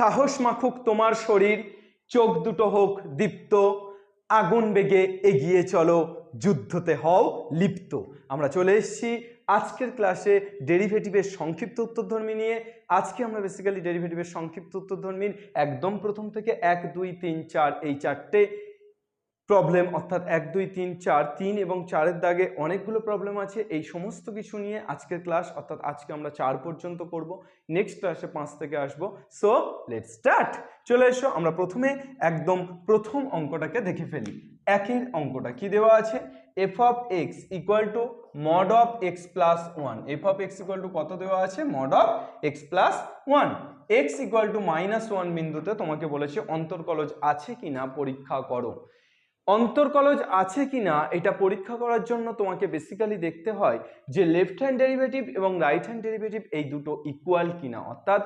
সাহস মাখুক তোমার শরীর, চোখ দুটো হোক দীপ্ত, আগুন বেগে এগিয়ে চলো, যুদ্ধতে হও লিপ্ত। আমরা চলে এসেছি আজকের ক্লাসে ডেরিভেটিভের সংক্ষিপ্ত উত্তরধর্মী নিয়ে। আজকে আমরা বেসিক্যালি ডেরিভেটিভের সংক্ষিপ্ত উত্তরধর্মীর একদম প্রথম থেকে 1 2 3 4 এই চারটে প্রবলেম, অর্থাৎ 1 2 3 4 3 এবং 4-এর দাগে অনেকগুলো প্রবলেম আছে। এই সমস্ত কিছু নিয়ে আজকের ক্লাস, অর্থাৎ আজকে আমরা 4 পর্যন্ত করব, নেক্সট ক্লাসে 5 থেকে আসবো। So let's start. চলে এসো, আমরা প্রথমে একদম প্রথম অঙ্কটাকে দেখে ফেলি। একের অঙ্কটা কি দেওয়া আছে? F of x equal two mod of x plus 1। F of x equal to কত দেওয়া আছে? Mod of x plus 1। X equal two -1 বিন্দুতে তোমাকে বলেছে অন্তর্কলজ আছে কিনা পরীক্ষা করো। অন্তর্কলজ আছে কিনা এটা পরীক্ষা করার জন্য তোমাকে বেসিক্যালি দেখতে হয় যে লেফট হ্যান্ড ডেরিভেটিভ এবং রাইট হ্যান্ড ডেরিভেটিভ এই দুটো ইকুয়াল কিনা, অর্থাৎ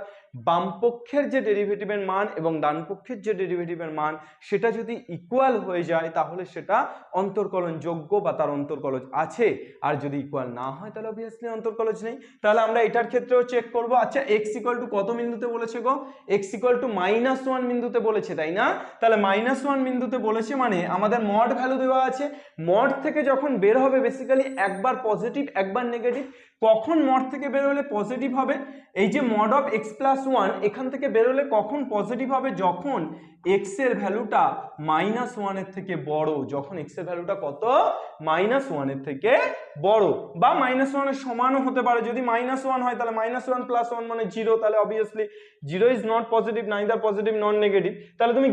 বাম পক্ষের যে ডেরিভেটিভের মান এবং ডান পক্ষের যে ডেরিভেটিভের মান সেটা যদি ইকুয়াল হয়ে যায় তাহলে সেটা অন্তর্কলন যোগ্য বা তার অন্তর্কলজ আছে। আর যদি ইকুয়াল না হয় তাহলে অবভিয়াসলি অন্তর্কলজ নেই। তাহলে আমরা এটার ক্ষেত্রেও চেক করব। আচ্ছা, এক্স ইকুয়াল টু কত বিন্দুতে বলেছে গো? এক্স ইকুয়াল টু -1 বিন্দুতে বলেছে, তাই না? তাহলে -1 বিন্দুতে বলেছে মানে আমাদের মড ভ্যালু দেওয়া আছে। মড থেকে যখন বের হবে বেসিক্যালি একবার পজিটিভ একবার নেগেটিভ। কখন মড থেকে বের হলে পজিটিভ হবে? এই যে মড অফ এক্স প্লাস 1 এখান থেকে বের হলে কখন পজিটিভ হবে? যখন এক্স এর ভ্যালুটা -1 এর থেকে বড়। যখন এক্স এর ভ্যালুটা কত? -1 এর থেকে বড় বা -1 এর সমানও হতে পারে। যদি -1 হয় তাহলে -1 + 1 মানে 0, তাহলে obviously 0 is not positive, neither positive non negative. তাহলে তুমি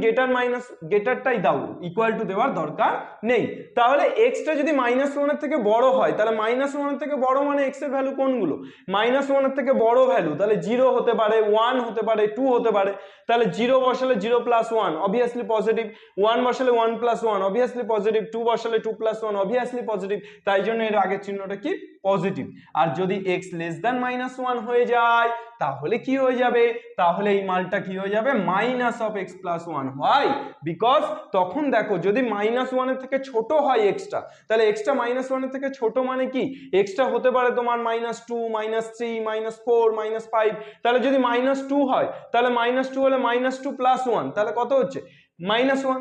গেটারটাই দাও, ইকুয়াল টু দেওয়ার দরকার নেই। তাহলে এক্সটা যদি -1 এর থেকে বড় হয় তাহলে -1 এর থেকে বড় মানে এক্স এর ভ্যালু কোনগুলো? -1 এর থেকে বড় ভ্যালু, তাহলে 0 হতে পারে, 1 হতে পারে, 2 হতে পারে। তাহলে 0 বসালে 0 + 1 অবভিয়াসলি পজিটিভ, 1 বসালে 1 + 1 অবভিয়াসলি পজিটিভ, 2 বসালে 2 + 1 অবভিয়াসলি পজিটিভ। তাই জন্য এর আগের চিহ্নটা কি? পজিটিভ। আর যদি x <-1 হয়ে যায় তাহলে কি হয়ে যাবে? তাহলে এই মানটা কি হয়ে যাবে? -(x + 1)। হয় বিকজ তখন দেখো যদি -1 এর থেকে ছোট হয় এক্সটা, তাহলে এক্সটা -1 এর থেকে ছোট মানে কি? এক্সটা হতে পারে তোমার -2 -3 -4 -5। তাহলে যদি -2 হয় তাহলে -2 হলে -2 + 1 তাহলে কত হচ্ছে? -1,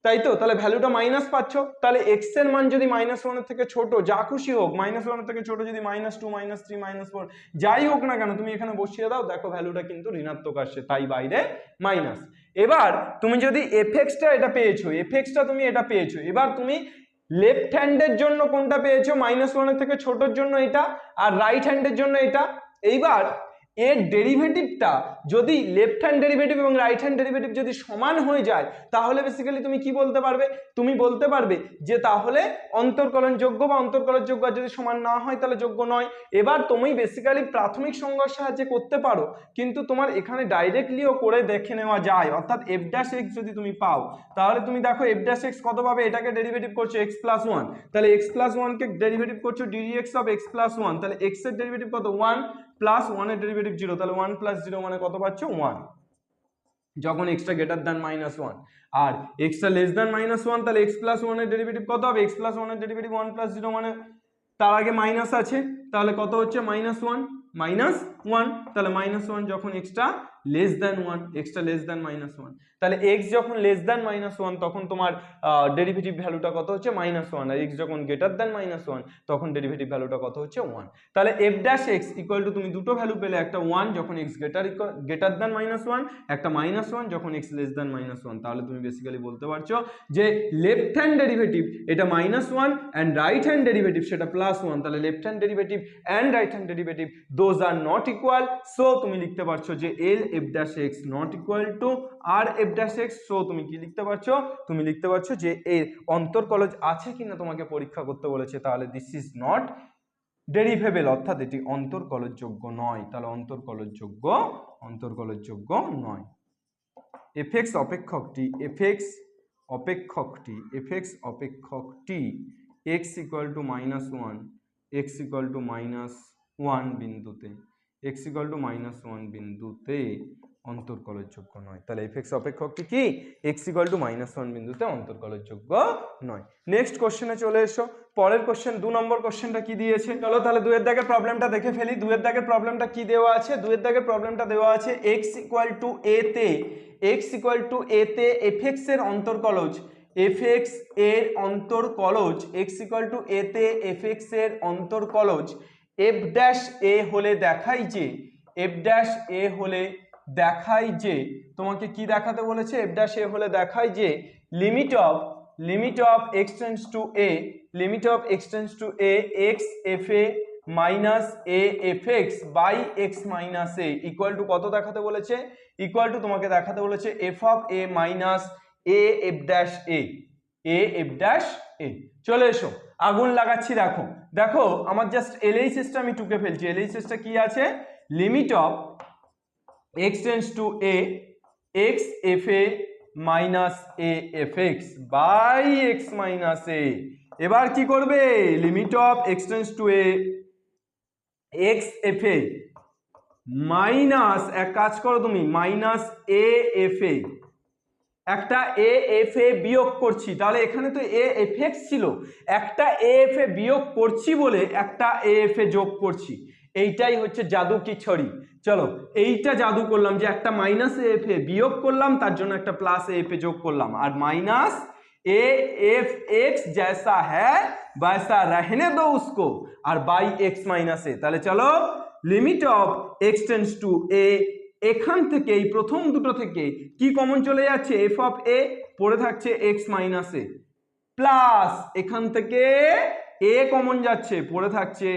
তাই তো? তাহলে ভ্যালুটা মাইনাস পাচ্ছ। তাহলে এক্স এর মান যদি -1 এর থেকে ছোট, যা খুশি হোক, -1 এর থেকে ছোট যদি -2 -3 -4 যাই হোক না কেন তুমি এখানে বসিয়ে দাও, দেখো ভ্যালুটা কিন্তু ঋণাত্মক আসছে, তাই বাইরে মাইনাস। এবার তুমি যদি এফএক্সটা এটা পেয়েছো, এফএক্সটা তুমি এটা পেয়েছো, এবার তুমি লেফট হ্যান্ডের জন্য কোনটা পেয়েছো? -1 এর থেকে ছোটর জন্য এটা, আর রাইট হ্যান্ডের জন্য এটা। এইবার এর ডেরিভেটিভটা যদি লেফট হ্যান্ড ডেরিভেটিভ এবং রাইট হ্যান্ড ডেরিভেটিভ যদি সমান হয়ে যায় তাহলে বেসিক্যালি তুমি কি বলতে পারবে? তুমি বলতে পারবে যে তাহলে অন্তর্কলন যোগ্য বা অন্তর্কলন যোগ্য। আর যদি সমান না হয় তাহলে যোগ্য নয়। এবার তুমি বেসিক্যালি প্রাথমিক সংজ্ঞার সাহায্যে করতে পারো, কিন্তু তোমার এখানে ডাইরেক্টলিও করে দেখে নেওয়া যায়। অর্থাৎ f' যদি তুমি পাও তাহলে তুমি দেখো f' কত পাবে? এটাকে ডেরিভেটিভ করছো x + 1, তাহলে x + 1 কে ডেরিভেটিভ করছো ddx of x + 1, তাহলে x এর ডেরিভেটিভ কত? 1 প্লাস 1 এর ডেরিভেটিভ 0, তাহলে 1 + 0 মানে কত পাচ্ছ? 1 যখন x টা গ্রেটার দ্যান -1। আর x টা লেস দ্যান -1 তাহলে x + 1 এর ডেরিভেটিভ কত হবে? x + 1 এর ডেরিভেটিভ 1 + 0 মানে তার আগে মাইনাস আছে, তাহলে কত হচ্ছে? -1 তাহলে -1 যখন x টা লেস দ্যান 1, x টা লেস দ্যান -1, তাহলে x যখন লেস দ্যান -1 তখন তোমার ডেরিভেটিভ ভ্যালুটা কত হচ্ছে? -1, আর x যখন গ্রেটার দ্যান -1 তখন ডেরিভেটিভ ভ্যালুটা কত হচ্ছে? 1। তাহলে f' ইকুয়াল টু তুমি দুটো ভ্যালু পেলে, একটা 1 যখন x গ্রেটার দ্যান -1, একটা -1 যখন x লেস দ্যান -1। তাহলে তুমি বেসিক্যালি বলতে পারছো যে লেফট হ্যান্ড ডেরিভেটিভ এটা -1 এন্ড রাইট হ্যান্ড ডেরিভেটিভ সেটা +1, তাহলে left hand derivative and right hand derivative those are not equal. So তুমি লিখতে পারছো যে LF' not equal to RF'। So তুমি কি লিখতে পারছো? তুমি লিখতে পারছো যে এর অন্তর্কলজ আছে কিনা তোমাকে পরীক্ষা করতে বলেছে, তাহলে দিস ইজ নট ডেরিভেবল, অর্থাৎ এটি অন্তর্কলজযোগ্য নয়। তাহলে অন্তর্কলজযোগ্য নয়। fx অপেক্ষকটি x equal two -1, x equal two -1 বিন্দুতে, x ইকুয়াল টু -1 বিন্দুতে অন্তর্কলনযোগ্য নয়। তাহলে এফএক্স অপেক্ষকটি কি x = -1 বিন্দুতে অন্তর্কলনযোগ্য নয়। নেক্সট কোশ্চেনে চলে এসো। পরের কোশ্চেন 2 নম্বর কোশ্চেনটা কি দিয়েছে, চলো তাহলে 2 এর দাগের প্রবলেমটা দেখে ফেলি। 2 এর দাগের প্রবলেমটা কি দেওয়া আছে? 2 এর দাগের প্রবলেমটা দেওয়া আছে x = a তে fx এর অন্তর্কলজ fx এর অন্তর্কলজ x = a তে fx এর অন্তর্কলজ f' a হলে দেখাই যে f' a হলে দেখায় যে তোমাকে কি দেখাতে বলেছে? f' a হলে দেখায় যে limit of x tends to a x fa minus a fx by x minus a equal to কত দেখাতে বলেছে? ইকুয়াল টু তোমাকে দেখাতে বলেছে f of a minus a f''a চলে এসো, আগুন লাগাচ্ছি। দেখো দেখো আমার জাস্ট LHSটা আমি টুকে ফেলছি। LHSটা কি আছে? Limit of x tends to a x fa minus a fx by x minus a। এবার কি করবে? Limit of x tends to a x fa minus, এক কাজ করো তুমি, মাইনাস a fa, একটা a fa বিয়োগ করছি, তাহলে এখানে তো a fx ছিল, একটা a fa বিয়োগ করছি বলে একটা a fa যোগ করছি। এইটাই হচ্ছে জাদু কি ছড়ি। চলো এইটা জাদু করলাম যে একটা মাইনাস a fa বিয়োগ করলাম, তার জন্য একটা প্লাস a fa যোগ করলাম, আর মাইনাস a fx जैसा है वैसा रहने दो उसको, আর বাই x মাইনাস a। তাহলে চলো limit of x tends to a, এখান থেকে এই প্রথম দুটো থেকে কি কমন চলে যাচ্ছে? f অফ a পড়ে থাকছে x মাইনাস a, প্লাস এখান থেকে a কমন যাচ্ছে, পড়ে থাকছে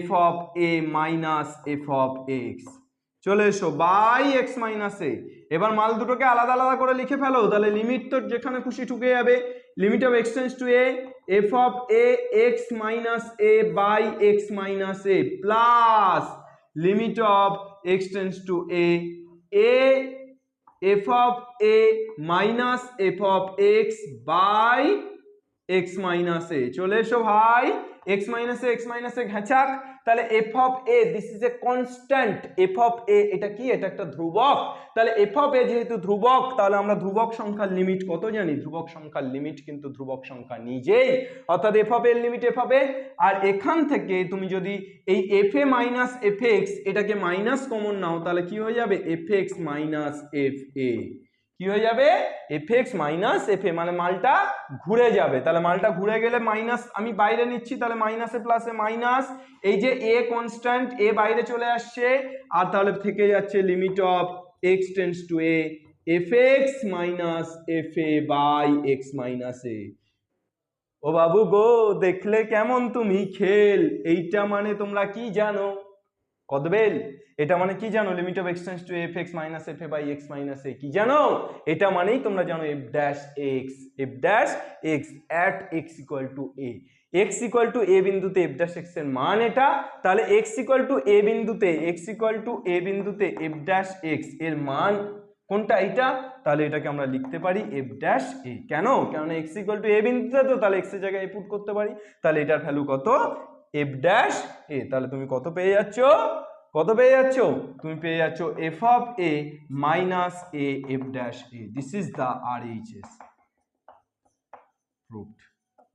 f of a minus f of x। চলে এসো বাই x মাইনাস a। এবার মাল দুটোকে আলাদা আলাদা করে লিখে ফেলো, তাহলে লিমিট তো যেখানে খুশি ঢুকে যাবে। Limit of x tends to a f of a x minus a by x minus a plus limit of x tends to a f of a minus f of x by x minus a। চলে এসো ভাই, x minus a ঘেঁচাক। তাহলে f of a this is a constant. f of a এটা কি? এটা একটা ধ্রুবক। তাহলে f of a যেহেতু ধ্রুবক, তাহলে আমরা ধ্রুবক সংখ্যার লিমিট কত জানি? ধ্রুবক সংখ্যার লিমিট কিন্তু ধ্রুবক সংখ্যা নিজেই, অর্থাৎ f of a এর লিমিট f of a। আর এখান থেকে তুমি যদি এই fa মাইনাস fx এটাকে মাইনাস কমন নাও, তাহলে কি হয়ে যাবে? fx minus fa। কি হয়ে যাবে? fx মাইনাস fa, মানে মালটা ঘুরে যাবে। তাহলে মালটা ঘুরে গেলে মাইনাস আমি বাইরে নিচ্ছি, তাহলে মাইনাসে প্লাসে মাইনাস, এই যে a কনস্ট্যান্ট a বাইরে চলে আসছে, আর তাহলে থেকে যাচ্ছে limit of x tends to a fx minus fa by x minus a। ও বাবু গো, দেখলে কেমন তুমি খেল। এইটা মানে তোমরা কি জানো? কদবেল, এটা মানে কি জানো? Limit of x tends to fx minus fa by x minus a কি জানো? এটা মানেই তোমরা জানো f'(x) at x equal two a। x equal two a বিন্দুতে f'(x) এর মান এটা। তাহলে x ইকুয়াল টু a বিন্দুতে f'(x) এর মান কোনটা? এইটা। তাহলে এটাকে আমরা লিখতে পারি f'(a)। কেন? কারণ x ইকুয়াল টু a বিন্দুতে, তো তাহলে x এর জায়গায় a পুট করতে পারি। তাহলে এটার ভ্যালু কত? f'(a)। তাহলে তুমি কত পেয়ে যাচ্ছ? তুমি পেয়ে যাচ্ছ f of a minus a f'(a). This is the RHS proved।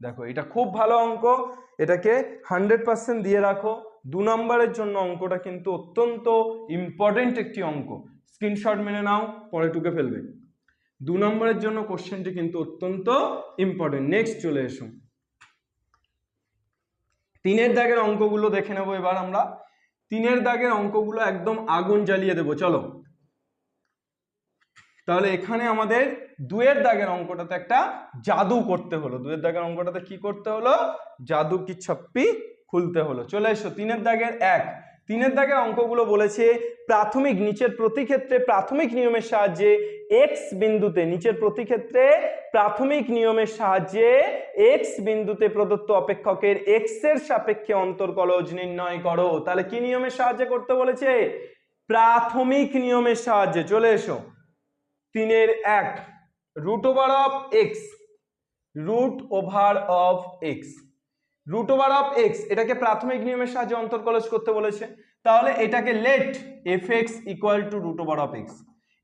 দেখো এটা খুব ভালো অঙ্ক, এটাকে 100% দিয়ে রাখো। 2 নম্বরের জন্য অঙ্কটা কিন্তু অত্যন্ত ইম্পর্টেন্ট একটি অঙ্ক। স্ক্রিনশট মেনে নাও, পরে টুকে ফেলবে। 2 নম্বরের জন্য কোশ্চেনটি কিন্তু অত্যন্ত ইম্পর্টেন্ট। নেক্সট চলে এসো, 3 এর দাগের অঙ্কগুলো দেখে নেবো এবার আমরা। 3 এর দাগের অঙ্কগুলো একদম আগুন জ্বালিয়ে দেবো। চলো তাহলে এখানে আমাদের 2 এর দাগের অঙ্কটাতে একটা জাদু করতে হলো। 2 এর দাগের অঙ্কটাতে কি করতে হলো? জাদু কি ছাপ্পি খুলতে হলো। চলে এসো 3 এর দাগের 1। 3 এর দাগের অঙ্কগুলো বলেছে প্রাথমিক নিচের প্রতি ক্ষেত্রে প্রাথমিক নিয়মের সাহায্যে x বিন্দুতে, নিচের প্রতি ক্ষেত্রে প্রাথমিক নিয়মের সাহায্যে x বিন্দুতে প্রদত্ত অপেক্ষকের x এর সাপেক্ষে অন্তর্কলজ নির্ণয় করো। তাহলে কি নিয়মের সাহায্যে করতে বলেছে? প্রাথমিক নিয়মের সাহায্যে। চলে এসো 3 এর 1, রুট ওভার অফ x, এটাকে প্রাথমিক নিয়মের সাহায্যে অন্তর্কলজ করতে বলেছে। তাহলে এটাকে let fx equal to root over of x,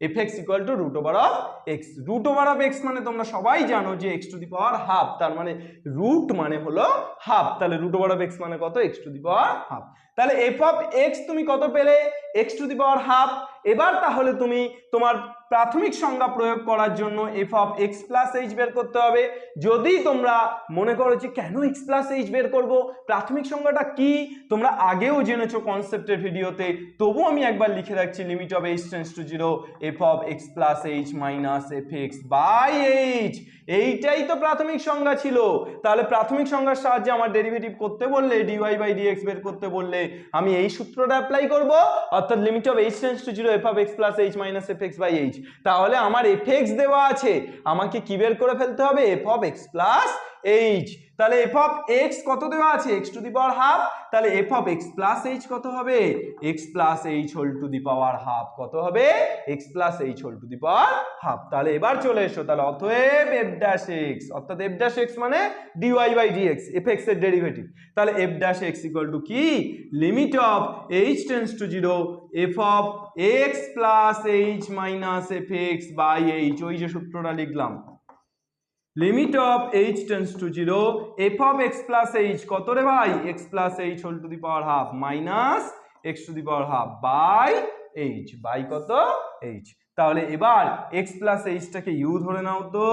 f x equal to root over of x. Root over of x মানে তোমরা সবাই জানো যে x to the power half, তার মানে রুট মানে হলো হাফ, তাহলে রুট ওভার অফ এক্স মানে কত, X to the power half. তাহলে এফ অফ এক্স তুমি কত পেলে, x to the power half. এবার তাহলে তুমি তোমার প্রাথমিক সংজ্ঞা প্রয়োগ করার জন্য F of x plus H বের করতে হবে। যদি তোমরা মনে করো যে কেন এক্স প্লাস এইচ বের করব, প্রাথমিক সংজ্ঞাটা কি তোমরা আগেও জেনেছো কনসেপ্টের ভিডিওতে, তবু আমি একবার লিখে রাখছি, limit of h tends to 0 f of x plus h minus f x by h. এইটাই তো প্রাথমিক সংজ্ঞা ছিল। তাহলে প্রাথমিক সংজ্ঞার সাহায্যে আমার ডেরিভেটিভ করতে বললে, ডিওয়াই বাই ডিএক্স বের করতে বললে, আমি এই সূত্রটা অ্যাপ্লাই করব, অর্থাৎ limit of h tends to 0 f of x plus h minus f x by h. তাহলে আমার এফ এক্স দেওয়া আছে, আমাকে কি বের করে ফেলতে হবে, F of x plus H. তাহলে এফ অফ এক্স কত দেওয়া আছে, X to the power half, তাহলে F of x plus H কত হবে, X plus H whole to the power half. কত হবে, X plus H whole to the power half. তাহলে এবার চলে এসো, তাহলে অতএব এফ ড্যাশ এক্স, অর্থাৎ এফ ড্যাশ এক্স মানে D Y by D X, F X এর ডেরিভেটিভ। তাহলে F dash x equal to কি, limit of h tends to 0 f of x plus h minus f x by h. ওই যে সূত্রটা লিখলাম, limit of h tends to 0 f of x plus H কত রে ভাই, x plus H whole to the power half minus x to the power half by h, by কত, h. তাহলে এবার এক্স প্লাস এইচটাকে ইউ ধরে নাও তো,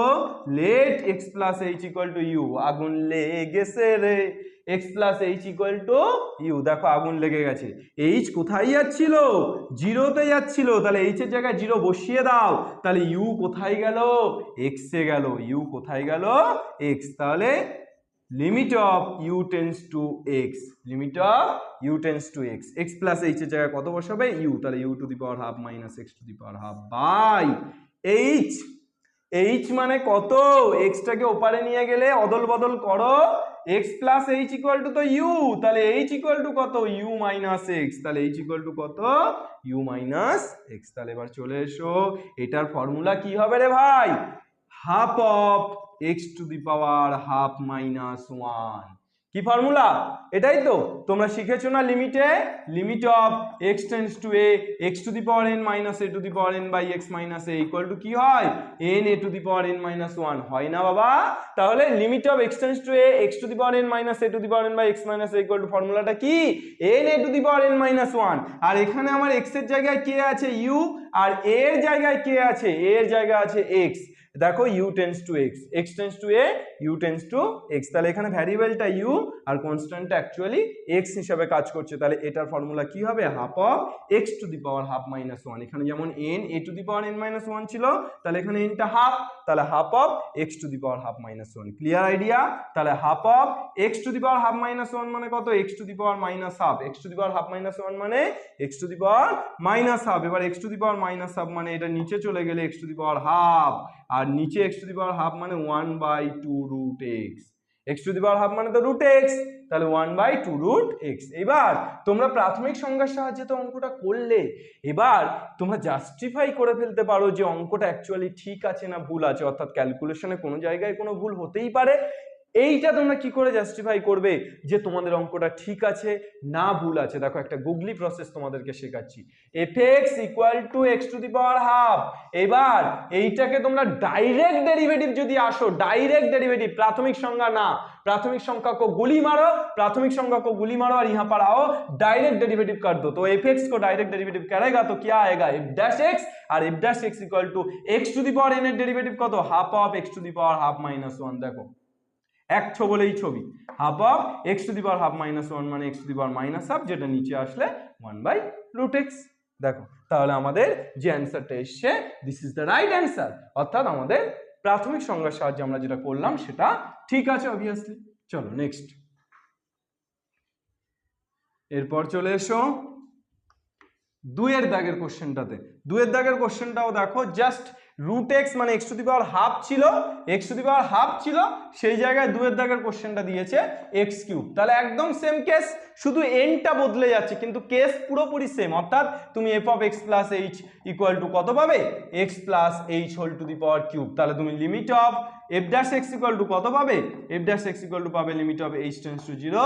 let x plus h equal to u. আগুন লেগেছে রে, x plus h equal to u. দেখো আগুন লেগে গেছে। এইচ কোথায় যাচ্ছিল, জিরোতে যাচ্ছিল, তাহলে এইচ এর জায়গায় জিরো বসিয়ে দাও। তাহলে ইউ কোথায় গেল, এক্স এ গেল, ইউ কোথায় গেল, এক্স। তাহলে limit of u tends to x, limit of u tends to x, x plus h এর জায়গায় কত বসাবে, ইউ। তাহলে u to the power half minus x to the power half by h. H মানে কত, এক্সটাকে ওপারে নিয়ে গেলে অদল বদল করো, x plus h equal to তো ইউ, তাহলে এইচ ইকুয়াল টু কত, ইউ মাইনাস এক্স। তাহলে এইচ ইকুয়াল টু কত, ইউ মাইনাস এক্স। তাহলে এবার চলে এসো, এটার ফর্মুলা কি হবে রে ভাই, half of x to the power half minus 1। কি ফর্মুলা, এটাই তো তোমরা শিখেছো না লিমিটে, limit of x tends to a x to the power n minus a to the power n by x minus a equal to কি হয়, n a to the power n minus 1 হয় না বাবা। তাহলে limit of x tends to a x to the power n minus a to the power n by x minus a equal to ফর্মুলাটা কি, n a to the power n minus 1। আর এখানে আমার x এর জায়গায় কে আছে, you, আর এ এর জায়গায় কে আছে, এ এর জায়গায় আছে এক্স। দেখো u tends to x, x tends to a, u tends to x. তাহলে এখানে ভ্যারিয়েবলটা ইউ আর কনস্ট্যান্টটা অ্যাকচুয়ালি এক্স হিসাবে কাজ করছে। তাহলে এটার ফর্মুলা কি হবে, half of x to the power half minus 1। এখানে যেমন n a to the power n minus 1 ছিল, তাহলে এখানে এনটা হাফ, তাহলে half of x to the power half minus 1। Clear idea. তাহলে half of x to the power half minus 1 মানে কত, X to the power minus half, X to the power half minus 1 মানে X to the power minus half. এবার X to the power minus half মানে এটা নিচে চলে গেলে X to the power half, আর নিচে X to the power half মানে 1/2 root X, X to the power half মানে তো রুট এক্স, তাহলে 1/2 রুট এক্স। এবার তোমরা প্রাথমিক সংজ্ঞার সাহায্যে তো অঙ্কটা করলে, এবার তোমরা জাস্টিফাই করে ফেলতে পারো যে অঙ্কটা অ্যাকচুয়ালি ঠিক আছে না ভুল আছে, অর্থাৎ ক্যালকুলেশনে কোনো জায়গায় কোনো ভুল হতেই পারে। এইটা তোমরা কি করে জাস্টিফাই করবে যে তোমাদের অঙ্কটা ঠিক আছে না ভুল আছে, দেখো একটা গুগলি প্রসেস তোমাদেরকে শেখাচ্ছি। fx equal to x to the power half. এবার এইটাকে তোমরা ডাইরেক্ট ডেরিভেটিভ যদি আসো, ডাইরেক্ট ডেरिवेटिव, प्राथमिक संज्ञा ना, प्राथमिक संख्या को गोली मारो, प्राथमिक संख्या को गोली मारो और यहाँ पर आओ डायरेक्ट डेरिवेटिव कर दो। तो fx को डायरेक्ट डेरिवेटिव करेगा तो क्या आएगा, f डैश x, और f dash x equal to x to the power n এর ডেরিভেটিভ কত, half of x to the power half minus 1। দেখো এক ছবলেই ছবি, half of x to the power half minus 1 মানে x to the power minus half, যেটা নিচে আসলে 1/√x। দেখো তাহলে আমাদের যে অ্যানসারটা এসছে this is the right answer, অর্থাৎ আমাদের প্রাথমিক সংজ্ঞার সাহায্যে আমরা যেটা করলাম সেটা ঠিক আছে অবভিয়াসলি। চলো নেক্সট, এরপর চলে এসো দুইয়ের দাগের কোশ্চেনটাতে। দুইয়ের দাগের কোশ্চেনটাও দেখো, জাস্ট রুট এক্স মানে X to the power half ছিল, X to the power half ছিল, সেই জায়গায় দুইয়ের দাগের কোশ্চেনটা দিয়েছে এক্স কিউব। তাহলে একদম সেম কেস, শুধু এনটা বদলে যাচ্ছে কিন্তু কেস পুরোপুরি সেম। অর্থাৎ তুমি f of x plus h equal to কত পাবে, x plus H whole to the power cube. তাহলে তুমি limit of f dash x equal to কত পাবে, f dash x equal to পাবে limit of h tends to 0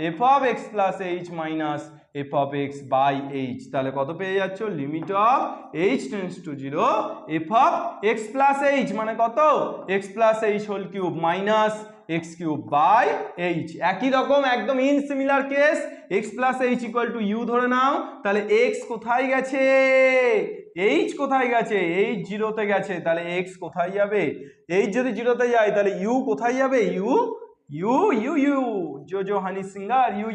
f of x plus h minus f of x by h. তাহলে কত পেয়ে যাচ্ছ, limit of h tends to 0 f of x plus H মানে কত, x plus H whole cube minus x cube by h. একই রকম একদম in similar case, x plus h equal to u ধরে নাও। তাহলে এক্স কোথায় গেছে, এইচ কোথায় গেছে, এইচ জিরোতে গেছে, তাহলে এক্স কোথায় যাবে, এইচ যদি জিরোতে যায় তাহলে ইউ কোথায় যাবে, u u u u yo yo Honey singer u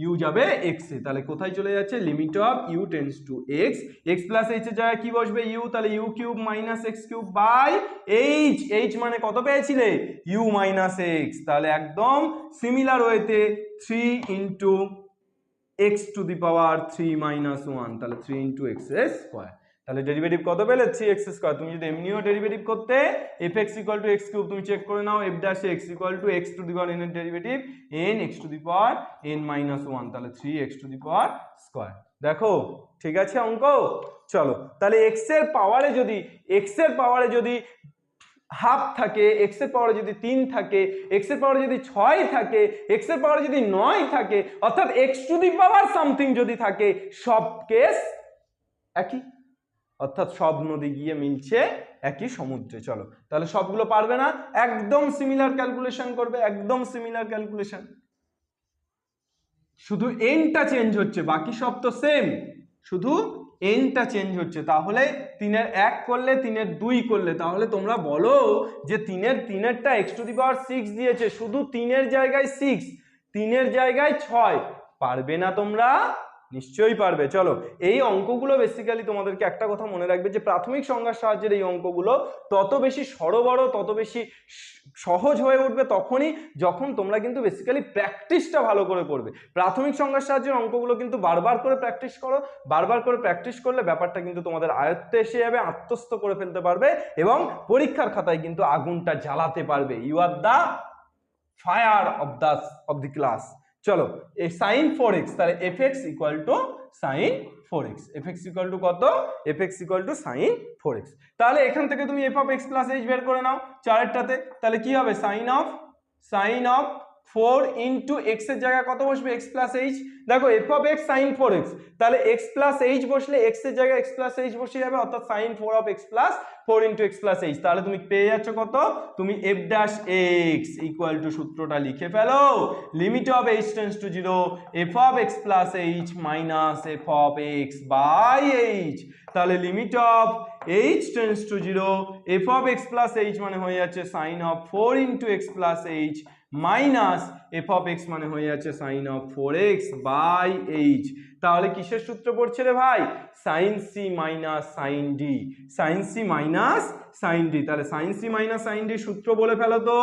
u যাবে এক্স এ। তাহলে কোথায় চলে যাচ্ছে, limit of u tends to x, x plus h এর জায়গায় কি বসবে, ইউ, তাহলে u cube minus x cube by h. H মানে কত পেয়েছিলে, ইউ মাইনাস এক্স। তাহলে একদম সিমিলার ওয়েতে 3 into x to the power 3 minus 1, তাহলে 3 ইন্টু এক্স স্কোয়ার। তাহলে ডেরিভেটিভ কত পেলে, 3x স্কোয়ার। তুমি যদি এমনিও ডেরিভেটিভ করতে f x equal to x cube, তুমি চেক করে নাও, f dash x equal to x to the power n এর derivative n x to the power n minus 1, তাহলে 3x two the power square. দেখো ঠিক আছে অঙ্ক। চলো তাহলে এক্স এর পাওয়ারে যদি হাফ থাকে, এক্স এর পাওয়ারে যদি 3 থাকে, এক্স এর পাওয়ারে যদি 6 থাকে, এক্স এর পাওয়ারে যদি 9 থাকে, অর্থাৎ x to the power something যদি থাকে, সব কেস একই, অর্থাৎ সব নদী গিয়ে মিলছে একই সমুদ্রে। চলো তাহলে সবগুলো পারবে না, একদম সিমিলার ক্যালকুলেশন করবে, একদম সিমিলার ক্যালকুলেশন, শুধু এনটা চেঞ্জ হচ্ছে, বাকি সব তো সেম, শুধু এনটা চেঞ্জ হচ্ছে। তাহলে 3-এর 1 করলে, 3-এর 2 করলে, তাহলে তোমরা বলো যে 3-এরটা এক্স টু দি পাওয়ার 6 দিয়েছে, শুধু 3-এর জায়গায় 6, 3-এর জায়গায় 6, পারবে না তোমরা, নিশ্চয়ই পারবে। চলো এই অঙ্কগুলো বেসিক্যালি তোমাদেরকে একটা কথা মনে রাখবে যে প্রাথমিক সংজ্ঞার সাহায্যে এই অঙ্কগুলো তত বেশি সরবর, তত বেশি সহজ হয়ে উঠবে তখনই যখন তোমরা কিন্তু বেসিক্যালি প্র্যাকটিসটা ভালো করে করবে। প্রাথমিক সংজ্ঞার সাহায্যে অঙ্কগুলো কিন্তু বারবার করে প্র্যাকটিস করো, বারবার করে প্র্যাকটিস করলে ব্যাপারটা কিন্তু তোমাদের আয়ত্তে এসে যাবে, আত্মস্থ করে ফেলতে পারবে এবং পরীক্ষার খাতায় কিন্তু আগুনটা জ্বালাতে পারবে। You are the fire of the class. চলো এই sin 4x, তাহলে fx equal to sin 4x, fx equal to কত, fx equal to sin 4x। তাহলে এখান থেকে তুমি f of x plus h বের করে নাও চারেরটাতে, তাহলে কি হবে, sin of 4 ইন্টু x এর জায়গায় কত বসবে, x plus h। দেখো f of x sin 4x, তাহলে x plus h বসলে x এর জায়গায় x plus h বসে যাবে, অর্থাৎ sin 4 of x plus 4 into x plus h। তাহলে তুমি পেয়ে যাচ্ছ কত, তুমি f dash x equal to, সূত্রটা লিখে ফেলো, limit of h tends to 0 f of x plus h minus f of x by h। তাহলে limit of h tends to 0 f of x plus h মানে হয়ে যাচ্ছে sin of 4 into x plus h minus f of x মানে হয়ে যাচ্ছে sin of 4x by h। তাহলে কিসের সূত্র পড়ছে রে ভাই, sin c minus sin d, sin c minus sin d। তাহলে sin c minus sin d সূত্র বলে ফেলো তো,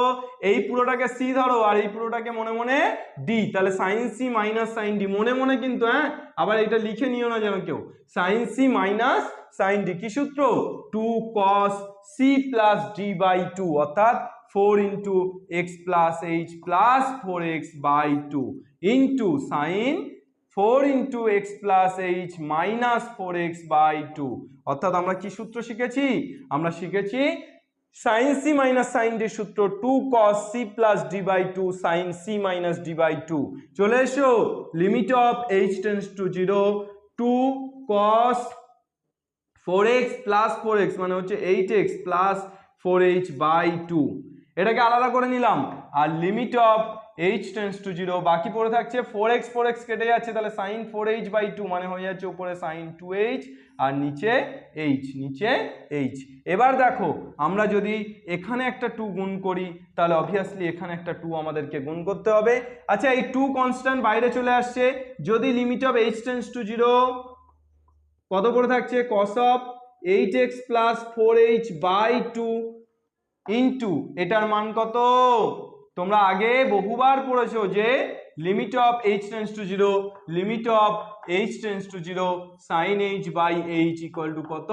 এই পুরোটাকে c ধরো আর এই পুরোটাকে মনে মনে d, তাহলে sin c minus sin d মনে মনে কিন্তু, হ্যাঁ আবার এটা লিখে নিও না যেন কেউ, sin c minus sin d কি সূত্র, 2 cos c plus d by 2, অর্থাৎ 4 into x plus h plus 4x by 2 into sine 4 into x plus h minus 4x by 2। অর্থাৎ আমরা কি সূত্র শিখেছি, আমরা শিখেছি sin c minus sin d সূত্র 2 cos c plus d by 2 sin c minus d by 2। চলে এসো, limit of h tends to 0 2 cos 4x plus 4x মানে হচ্ছে 8x প্লাস 4h বাই 2, এটাকে আলাদা করে নিলাম। আর limit of h tends to 0, বাকি পড়ে থাকছে 4x কেটে যাচ্ছে, তাহলে sin 4h বাই 2 মানে হয়ে যাচ্ছে উপরে sin 2h আর নিচে h, নিচে h। এবার দেখো আমরা যদি এখানে একটা 2 গুণ করি তাহলে অবভিয়াসলি এখানে একটা 2 আমাদেরকে গুণ করতে হবে। আচ্ছা এই 2 কনস্ট্যান্ট বাইরে চলে আসছে, যদি limit of h tends to 0 কত পড়ে থাকছে, cos of 8x plus 4h by 2 into এটার মান কত, তোমরা আগে বহুবার পড়েছো যে limit of h tends to 0, limit of h tends to 0 sin h by h equal to কত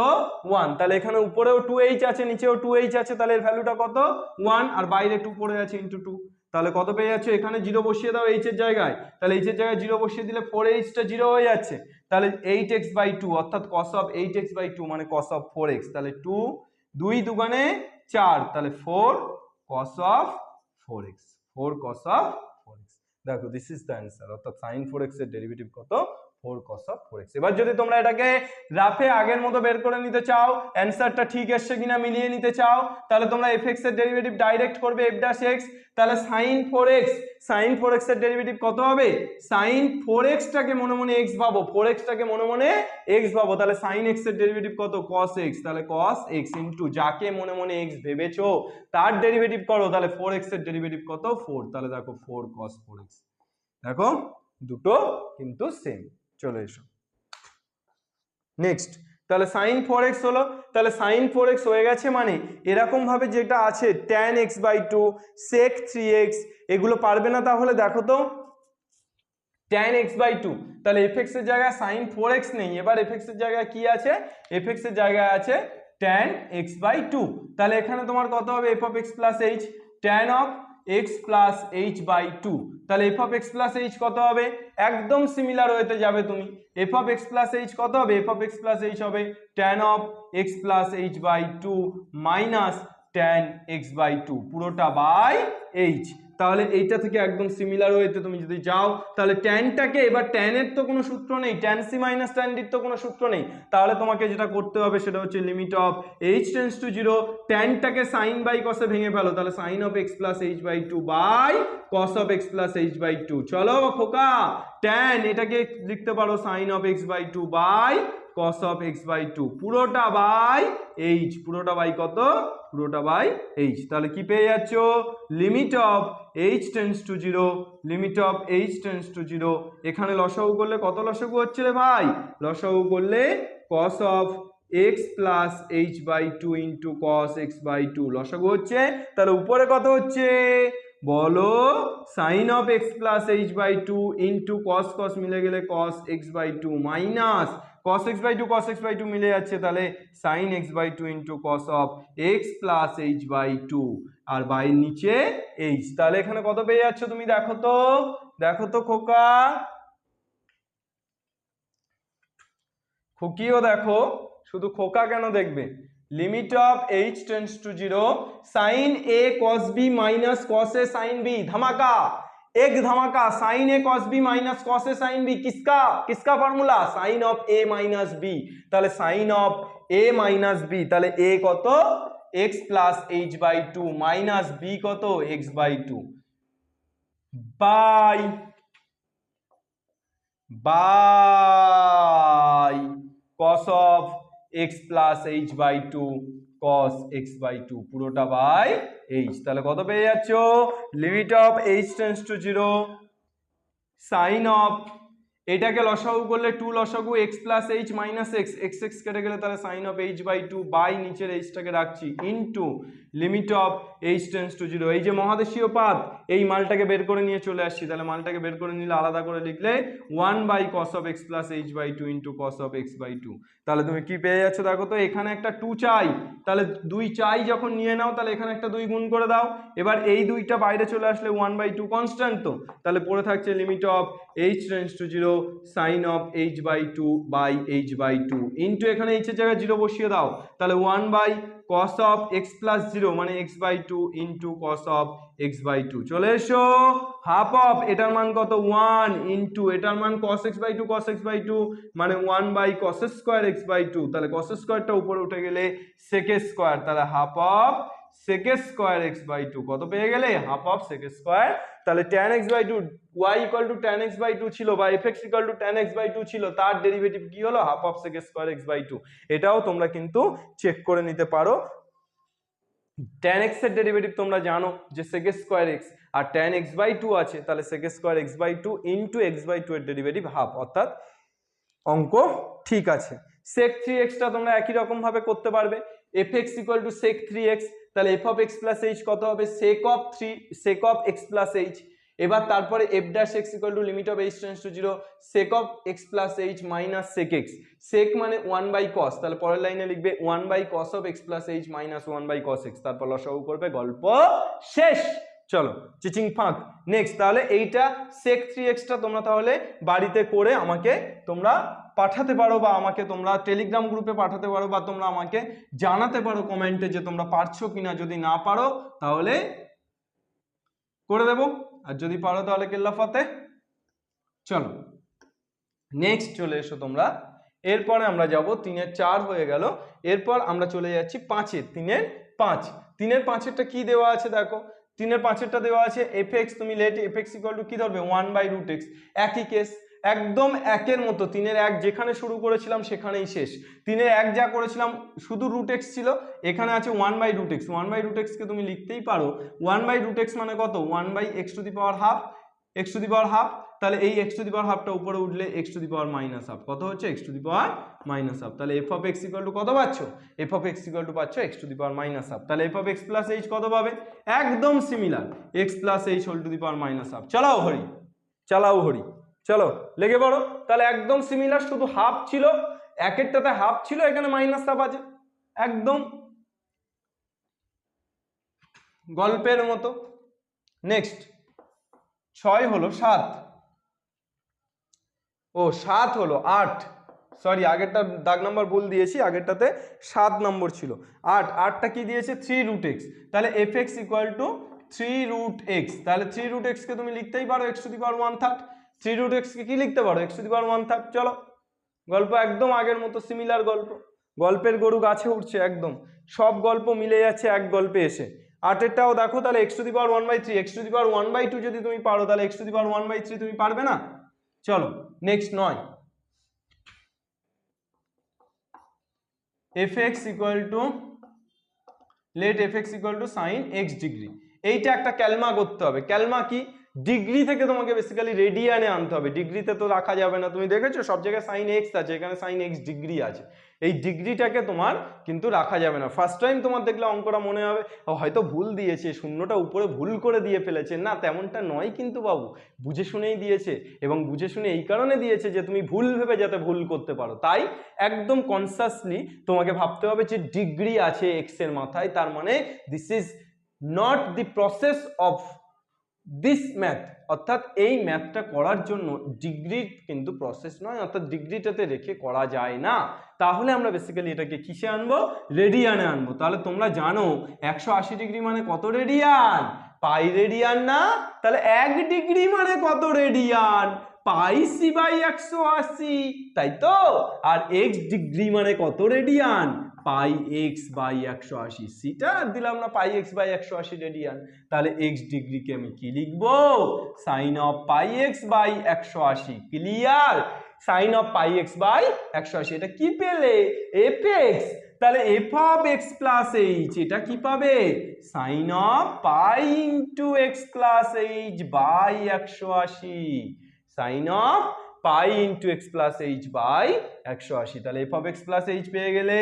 1। তাহলে এখানে উপরেও 2h আছে, নিচেও 2h আছে, তাহলে এর ভ্যালুটা কত 1, আর বাইরে 2 পড়ে আছে ইন্টু 2। তাহলে কত পেয়ে যাচ্ছ, এখানে 0 বসিয়ে দাও h এর জায়গায়, তাহলে h এর জায়গায় 0 বসিয়ে দিলে 4h টা 0 হয়ে যাচ্ছে, তাহলে 8x বাই 2 অর্থাৎ cos of 8x বাই 2 মানে cos of 4x, তাহলে 2 2 দুগুণে 4, তাহলে 4 cos of 4x, 4 cos of 4x। দেখো দিস ইজ দ্য অ্যান্সার, অর্থাৎ sin 4x এর ডেরিভেটিভ কত 4 cos of 4x। এবার যদি তোমরা এটাকে রাফে আগের মতো বের করে নিতে চাও, অ্যান্সারটা ঠিক এসছে কিনা মিলিয়ে নিতে চাও, তাহলে তোমরা fx এর ডেরিভেটিভ ডাইরেক্ট করবে f dash x, তাহলে sin 4x এর ডেরিভেটিভ কত হবে? sin 4x টাকে মনে মনে x ভাবো, 4x টাকে মনে মনে x ভাবো, তাহলে sin x এর ডেরিভেটিভ কত? cos x, তাহলে cos x ইনটু যাকে মনে মনে x ভেবেছো তার ডেরিভেটিভ করো, তাহলে 4x এর ডেরিভেটিভ কত? 4, তাহলে দেখো 4 cos 4x। দেখো দুটো কিন্তু সেম। চলে এসো নেক্সট, তাহলে sin 4x হলো, তাহলে sin 4x হয়ে গেছে, মানে এরকম ভাবে যেটা আছে tan x/2 sec 3x এগুলো পারবে না, তাহলে দেখো তো tan x/2, তাহলে fx এর জায়গায় sin 4x নেই, এবার fx এর জায়গায় কি আছে? fx এর জায়গায় আছে tan x/2, তাহলে এখানে তোমার কত হবে? f of x plus h tan of x plus h/2, তাহলে f of x plus h কত হবে? একদম সিমিলার ওয়েতে যাবে তুমি, f of x plus h কত হবে? f of x plus h হবে tan of x plus h/2 minus tan x/2 পুরোটা বাই h। তাহলে এইটা থেকে একদম সিমিলার ওয়েতে তুমি যদি যাও, তাহলে ট্যানটাকে, এবার ট্যানের তো কোনো সূত্র নেই, ট্যান সি মাইনাস ট্যান ডির তো কোনো সূত্র নেই, তাহলে তোমাকে যেটা করতে হবে সেটা হচ্ছে limit of h tends to 0, ট্যানটাকে সাইন বাই কসে ভেঙে ফেলো, তাহলে sine of x plus h/2 by cos of x plus h/2। চলো খোকা, ট্যান এটাকে লিখতে পারো sine of x/2 by cos of x/2 পুরোটা বাই h, পুরোটা বাই কত? পুরোটা বাই h। তাহলে কি পেয়ে যাচ্ছ? Limit of h tends to 0, limit of h tends to 0, এখানে লসাগু করলে কত লসাগু হচ্ছে রে ভাই? লসাগু করলে cos of x plus h/2 into cos x/2 লসাগু হচ্ছে, তাহলে উপরে কত হচ্ছে বলো? Sine of x plus h/2 into cos cos মিলে গেলে cos x/2 minus cos x/2 মিলে যাচ্ছে, তাহলে sin x/2 into cos of x plus h/2 আর বাইরের নিচে h। তাহলে এখানে কত পেয়ে যাচ্ছ তুমি? দেখো তো, দেখো তো খোকা, খুকিও দেখো, শুধু খোকা কেন দেখবে? Limit of h tends to 0 sin a cos b minus cos a sin b, धमाका एक धमाका, sin a cos b minus cos a sin b, किसका किसका formula? sin of a minus b, তাহলে sin of a minus b, তাহলে a কত? x plus h/2 minus b কত? x/2 bye bye cos of x plus h/2 cos x/2 পুরোটা by h। তাহলে কত পেয়ে যাচ্ছ? Limit of h tends to 0 sine of, এটাকে লসাগু করলে 2 লসাগু x plus h minus x, x x কেটে গেলে তাহলে সাইন অফ h/2 বাই নিচের h-টাকে রাখছি into limit of h tends to 0, এই যে মহাদেশীয় পাত এই মালটাকে বের করে নিয়ে চলে আসছি, তাহলে মালটাকে বের করে নিলে আলাদা করে লিখলে 1 by cos of x plus h/2 into cos of x/2, তাহলে তুমি কি পেয়ে যাচ্ছ দেখো তো? এখানে একটা 2 চাই, তাহলে 2 চাই যখন নিয়ে নাও, তাহলে এখানে একটা 2 গুণ করে দাও, এবার এই 2টা বাইরে চলে আসলে 1/2 কনস্ট্যান্ট, তো তাহলে পড়ে থাকছে limit of h tends to 0 sine of h/2 by h/2 into এখানে h এর জায়গায় 0 বসিয়ে দাও, তাহলে 1 by cos of x plus 0 মানে x/2 into cos of x/2। চলে এসো, হাফ অফ এটার মান কত? 1 ইনটু এটার মান cos x/2 মানে 1 বাই cos স্কয়ার x/2, তাহলে cos স্কয়ারটা উপরে উঠে গেলে sec স্কয়ার, তাহলে half of sec square x/2 কত পেয়ে গেলে? Half of sec square. তাহলে tan x/2 y equal to tan x/2 ছিল বা fx equal two tan x/2 ছিল, তার ডেরিভেটিভ কি হলো? Half of sec square x/2। এটাও তোমরা কিন্তু চেক করে নিতে পারো। tan x এর ডেরিভেটিভ তোমরা জানো যে sec স্কয়ার x, আর tan x/2 আছে, তাহলে sec square x/2 into x/2 এর ডেরিভেটিভ হাফ, অর্থাৎ অঙ্ক ঠিক আছে। sec 3x টা তোমরা একই রকম ভাবে করতে পারবে, fx equal two sec 3x, তাহলে f of x plus h কত হবে? sec of x plus h। এবার তারপরে f dash x equal to limit of h tends to 0 sec of x plus h minus sec x, sec মানে 1 by cos, তাহলে পরের লাইনে লিখবে 1 by cos of x plus h minus 1 by cos x, তারপর লসাগু করবে, গল্প শেষ। চলো চিচিং ফাঁক। নেক্সট, তাহলে এইটা sec 3x টা তোমরা তাহলে বাড়িতে করে আমাকে তোমরা পাঠাতে পারো, বা আমাকে তোমরা টেলিগ্রাম গ্রুপে পাঠাতে পারো, বা তোমরা আমাকে জানাতে পারো কমেন্টে যে তোমরা পারছো কিনা। যদি না পারো তাহলে করে দেব, আর যদি পারো তাহলে কেল্লা ফাতে। চলো। নেক্সট চলে এসো তোমরা, এরপরে আমরা যাব 3-এর 4 হয়ে গেল, এরপর আমরা চলে যাচ্ছি 5-এর 3-এর 5। 3-এর 5-এরটা কি দেওয়া আছে দেখো, 3-এর 5-এরটা দেওয়া আছে fx, তুমি লেট fx ইকুয়াল টু কি ধরবে 1/√x, একই কেস, একদম একের মতো। 3-এর 1 যেখানে শুরু করেছিলাম সেখানেই শেষ। 3-এর 1 যা করেছিলাম শুধু √x ছিল, এখানে আছে 1/√x, 1/√x কে তুমি লিখতেই পারো 1/√x মানে কত 1/x⁻½ x⁻½ তাহলে এই x⁻½ টা উপরে উঠলে x⁻−½ কত হচ্ছে x⁻−½ তাহলে f(x) কত পাচ্ছ, f(x) পাচ্ছ x⁻−½ তাহলে f(x + h) কত পাবে, একদম সিমিলার x + h (−12)। চালাও হরি, চালাও হরি, চলো লেগে পড়ো। তাহলে একদম সিমিলার, শুধু হাফ ছিল, একেরটাতে হাফ ছিল, এখানে -½ আছে, একদম গল্পের মতো। নেক্সট 6 হলো 7, ও 7 হলো 8, সরি আগেরটা দাগ নাম্বার ভুল দিয়েছি, আগেরটাতে 7 নম্বর ছিল। 8টা কি দিয়েছে 3√x, তাহলে fx = 3√x, তাহলে 3√x কে তুমি লিখতেই পারো x⁻⁻⁻, 3√x কে কি লিখতে পারো x⁻⁻⁻। চলো গল্প একদম আগের মতো সিমিলার গল্প, গল্পের গরু গাছে উঠছে, একদম সব গল্প মিলে যাচ্ছে এক গল্পে এসে। 8এরটাও দেখো, তাহলে x⁻1/3, x⁻1/2 যদি তুমি পারো তাহলে x⁻1/3 তুমি পারবে না। চলো next 9, fx let fx sin x degree. এইটা একটা ক্যালমা করতে হবে। ক্যালমা কি, ডিগ্রি থেকে তোমাকে বেসিক্যালি রেডিয়ানে আনতে হবে, ডিগ্রিতে তো রাখা যাবে না। তুমি দেখেছো সব জায়গায় sin x আছে, এখানে sin x ডিগ্রি আছে, এই ডিগ্রিটাকে তোমার কিন্তু রাখা যাবে না। ফার্স্ট টাইম তোমার দেখলে অঙ্কটা মনে হবে হয়তো ভুল দিয়েছে, শূন্যটা উপরে ভুল করে দিয়ে ফেলেছে, না তেমনটা নয় কিন্তু বাবু, বুঝে শুনেই দিয়েছে, এবং বুঝে শুনে এই কারণে দিয়েছে যে তুমি ভুল ভেবে যাতে ভুল করতে পারো। তাই একদম কনসাসলি তোমাকে ভাবতে হবে যে ডিগ্রি আছে x এর মাথায়, তার মানে this is not the process of this math, অর্থাৎ এই ম্যাথটা করার জন্য ডিগ্রির কিন্তু প্রসেস নয়, অর্থাৎ ডিগ্রিটাতে রেখে করা যায় না। তাহলে আমরা বেসিক্যালি এটাকে কিসে আনবো, রেডিয়ানে আনবো। তাহলে তোমরা জানো 180 ডিগ্রি মানে কত রেডিয়ান, পাই রেডিয়ান না, তাহলে 1 ডিগ্রি মানে কত রেডিয়ান, πc/180, তাই তো। আর x ডিগ্রি মানে কত রেডিয়ান, πx/180, সেটা দিলাম না πx/180 রেডিয়ান। তাহলে x ডিগ্রিকে আমি কি লিখবো, sin of πx/180, clear, sin of πx/180। এটা কি পেলে, fx, তাহলে f(x + h) এটা কি পাবে, sin of π(x + h/180), sin of π(x + h/180। তাহলে f(x + h) পেয়ে গেলে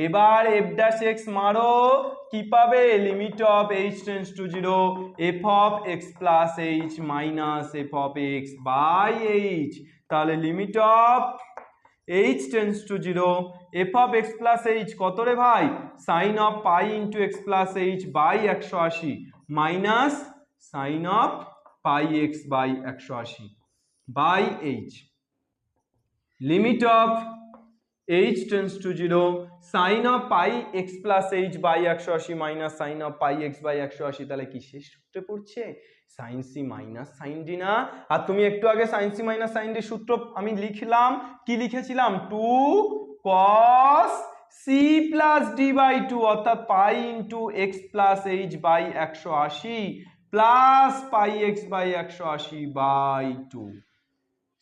এবার f'(x) মারো, কি পাবে, limit of h tends to 0 f(x + h - f(x/h), তাহলে limit of h tends to 0 f(x + h) কত রে ভাই, sin of π(x + h/180 minus sin of πx/180 by h, limit of h tends to 0 sin of πx + h/180 minus sin of πx/180, তাহলে কি শেষ সূত্রে পড়ছে, sin c minus sin d না। আর তুমি একটু আগে sin c minus sin d সূত্র আমি লিখলাম, কি লিখেছিলাম, 2 cos c + d/2 অর্থাৎ π(x + h/180 plus πx/180/2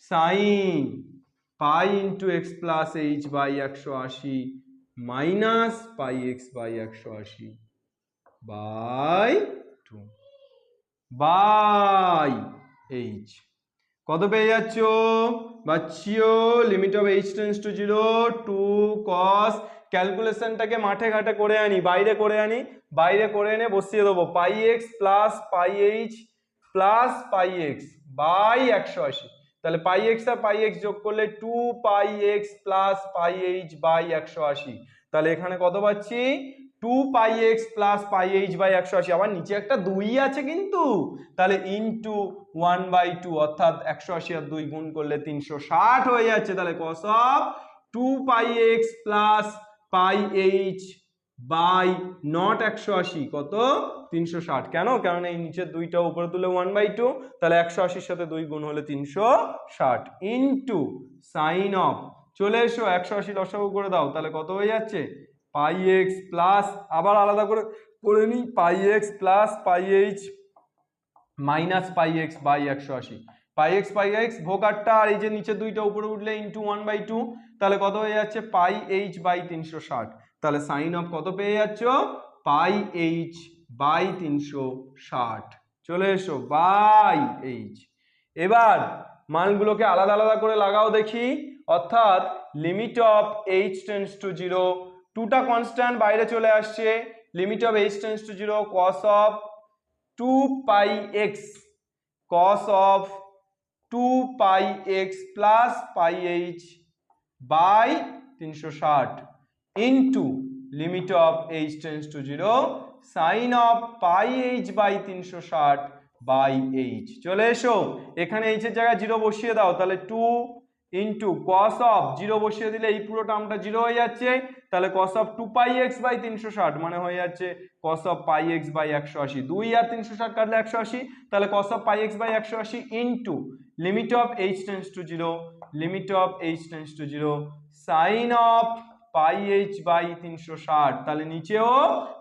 sin π(x + h/180 minus πx/180/2 by h। কত পেয়ে যাচ্ছ বাচ্চিও, limit of h tends to 0 2 cos, ক্যালকুলেশনটাকে মাঠে ঘাটে করে আনি, বাইরে করে আনি, বাইরে করে এনে বসিয়ে দেবো πx + πh plus πx by 180, তাহলে πx আর πx যোগ করলে 2πx + πh/180, তাহলে এখানে কত পাচ্ছি 2πx + πh/180, আবার নিচে একটা 2 আছে কিন্তু, তাহলে ইনটু 1/2 অর্থাৎ 180 আর 2 গুণ করলে 360 হয়ে যাচ্ছে। তাহলে cos of 2πx + πh by not 180 কত 360। কেন? কারণ এই নিচের দুইটা উপরে তুলে 1/2, তাহলে 180-র সাথে 2 গুণ হলে 360 ইন্টু সাইন অফ, চলে এসো 180 লসাগু করে দাও, তাহলে কত হয়ে যাচ্ছে পাই এক্স প্লাস, আবার আলাদা করে করে নিই, pi x plus pi h minus pi x by 180। Pi x ভোগারটা আর এই যে নিচে দুইটা উপরে উঠলে ইন্টু 1/2, তাহলে কত হয়ে যাচ্ছে পাই এইচ বাই 360। তাহলে সাইন অফ কত পেয়ে যাচ্ছ পাই এইচ বাই 360, চলে এসো বাই এইচ। এবার মানগুলোকে আলাদা আলাদা করে লাগাও দেখি, অর্থাৎ limit of h tends to 0, টুটা কনস্ট্যান্ট বাইরে চলে আসছে, limit of h tends to 0 cos of 2 pi x, cos of 2 pi x plus pi h by 360 into limit of h tends to 0 sine of pi h by 360 by h. চলে এসো এখানে H এর জায়গায় 0 বসিয়ে দাও, তাহলে 2 into cos of 0 বসিয়ে দিলে এই পুরো টার্মটা 0 হয়ে যাচ্ছে, তাহলে cos of 2 pi x by 360 মানে হয়ে যাচ্ছে cos of pi x by 180, 2 আর 360 কাটলে 180, তাহলে cos of pi x by 180 into limit of h tends to 0, limit of h tends to 0 sine of pi h by 360, তাহলে নিচেও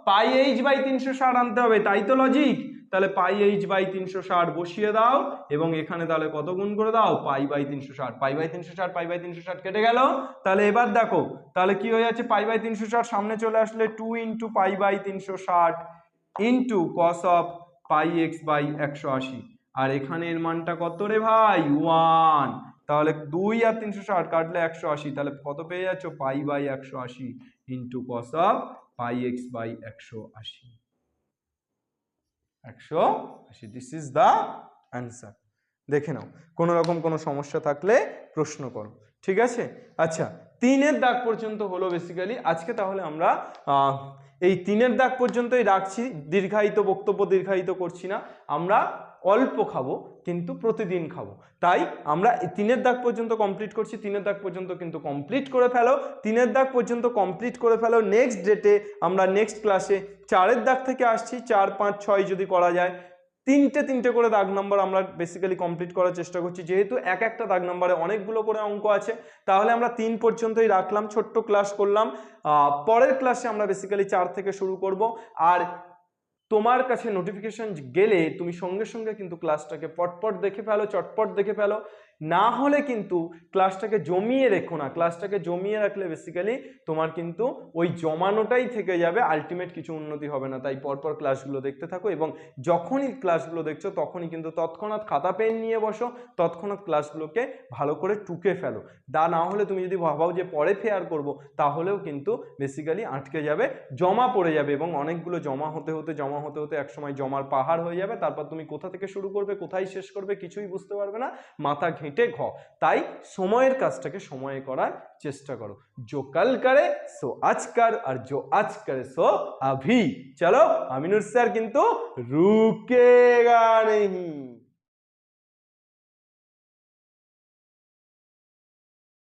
পাই h by 360 আনতে হবে, তাই তো লজিক। তাহলে পাই এইচ বাই 360 বসিয়ে দাও এবং এখানে তাহলে কত গুণ করে দাও pi by 360, pi by 360 pi by 360 কেটে গেল। তাহলে এবার দেখো তাহলে কি হয়ে যাচ্ছে পাই বাই 360 সামনে চলে আসলে 2 into pi by 360 into cos of pi x by 180, আর এখানে এর মানটা কত রে ভাই 1, তাহলে 2 আর 360 কাটলে 180, তাহলে কত পেয়ে যাচ্ছ pi by 180 into cos of pi x by 180, this is the answer. দেখে নাও কোনো রকম কোনো সমস্যা থাকলে প্রশ্ন করো, ঠিক আছে। আচ্ছা 3-এর দাগ পর্যন্ত হলো বেসিক্যালি আজকে, তাহলে আমরা এই 3-এর দাগ পর্যন্তই রাখছি, দীর্ঘায়িত বক্তব্য দীর্ঘায়িত করছি না, আমরা অল্প খাবো কিন্তু প্রতিদিন খাবো, তাই আমরা 3-এর দাগ পর্যন্ত কমপ্লিট করছি। 3-এর দাগ পর্যন্ত কিন্তু কমপ্লিট করে ফেলো, 3-এর দাগ পর্যন্ত কমপ্লিট করে ফেলো। নেক্সট ডেটে আমরা নেক্সট ক্লাসে 4-এর দাগ থেকে আসছি, 4, 5, 6 যদি করা যায়, তিনটে করে দাগ নাম্বার আমরা বেসিক্যালি কমপ্লিট করার চেষ্টা করছি, যেহেতু এক একটা দাগ নাম্বারে অনেকগুলো করে অঙ্ক আছে, তাহলে আমরা 3 পর্যন্তই রাখলাম, ছোট্ট ক্লাস করলাম। পরের ক্লাসে আমরা বেসিক্যালি 4 থেকে শুরু করব। আর তোমার কাছে নোটিফিকেশন গেলে তুমি সঙ্গে সঙ্গে কিন্তু ক্লাসটাকে পটপট দেখে ফেলো, চটপট দেখে ফেলো, না হলে কিন্তু ক্লাসটাকে জমিয়ে রেখো না। ক্লাসটাকে জমিয়ে রাখলে বেসিক্যালি তোমার কিন্তু ওই জমানোটাই থেকে যাবে, আলটিমেট কিছু উন্নতি হবে না। তাই পরপর ক্লাসগুলো দেখতে থাকো এবং যখনই ক্লাসগুলো দেখছো তখনই কিন্তু তৎক্ষণাৎ খাতা পেন নিয়ে বসো, তৎক্ষণাৎ ক্লাসগুলোকে ভালো করে টুকে ফেলো। না হলে তুমি যদি ভাবাও যে পরে ফেয়ার করব, তাহলেও কিন্তু বেসিক্যালি আটকে যাবে, জমা পড়ে যাবে এবং অনেকগুলো জমা হতে হতে একসময় জমার পাহাড় হয়ে যাবে। তারপর তুমি কোথা থেকে শুরু করবে, কোথায় শেষ করবে কিছুই বুঝতে পারবে না, মাথা ঘেঁটে তাই সময়ের কাজটাকে সময়ে করার চেষ্টা করো। जो कल करे सो आज कर और जो आज करे सो अभी। चलो আমিনুর স্যার কিন্তু রুকেগা नहीं।